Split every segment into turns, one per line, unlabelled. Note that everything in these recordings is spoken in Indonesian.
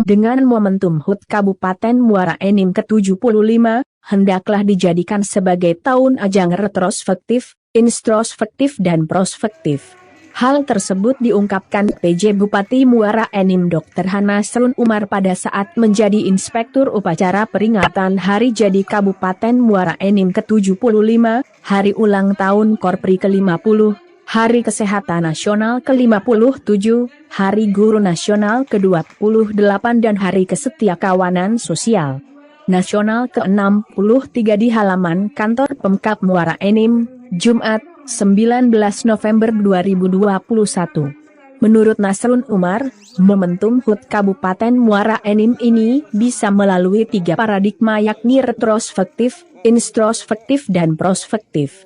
Dengan momentum HUT Kabupaten Muara Enim ke-75, hendaklah dijadikan sebagai tahun ajang retrospektif, introspektif dan prospektif. Hal tersebut diungkapkan PJ Bupati Muara Enim Dr. Hanasrun Umar pada saat menjadi Inspektur Upacara peringatan Hari Jadi Kabupaten Muara Enim ke-75, Hari Ulang Tahun Korpri ke-50, Hari Kesehatan Nasional ke-57, Hari Guru Nasional ke-28 dan Hari Kesetiakawanan Sosial Nasional ke-63 di halaman kantor Pemkab Muara Enim, Jumat, 19 November 2021. Menurut Nasrun Umar, momentum HUT Kabupaten Muara Enim ini bisa melalui 3 paradigma yakni retrospektif, introspektif dan prospektif.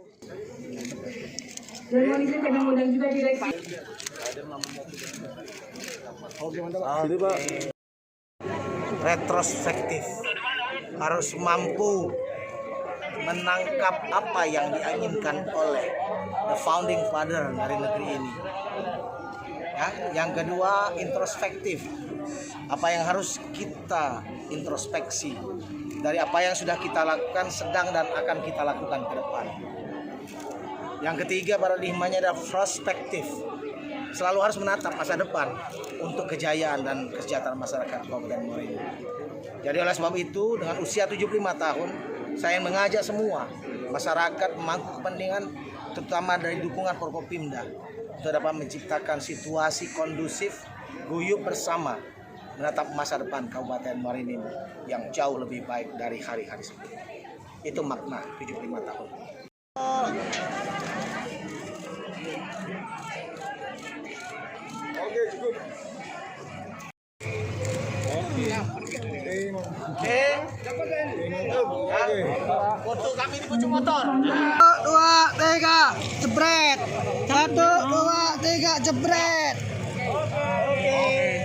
Retrospektif harus mampu menangkap apa yang diinginkan oleh the founding father dari negeri ini. Ya, yang kedua introspektif, apa yang harus kita introspeksi dari apa yang sudah kita lakukan, sedang dan akan kita lakukan ke depan. Yang ketiga paradigmanya adalah prospektif, selalu harus menatap masa depan untuk kejayaan dan kesejahteraan masyarakat Kabupaten Muara Enim. Jadi oleh sebab itu dengan usia 75 tahun saya mengajak semua masyarakat memangku kepentingan terutama dari dukungan Forkopimda untuk dapat menciptakan situasi kondusif, guyup bersama menatap masa depan Kabupaten Muara Enim yang jauh lebih baik dari hari-hari sebelumnya. Itu makna 75 tahun. Oke, cukup. Foto kami di pucuk motor.
1, 2, 3, jebret. 1, 2, 3, jebret.
Oke.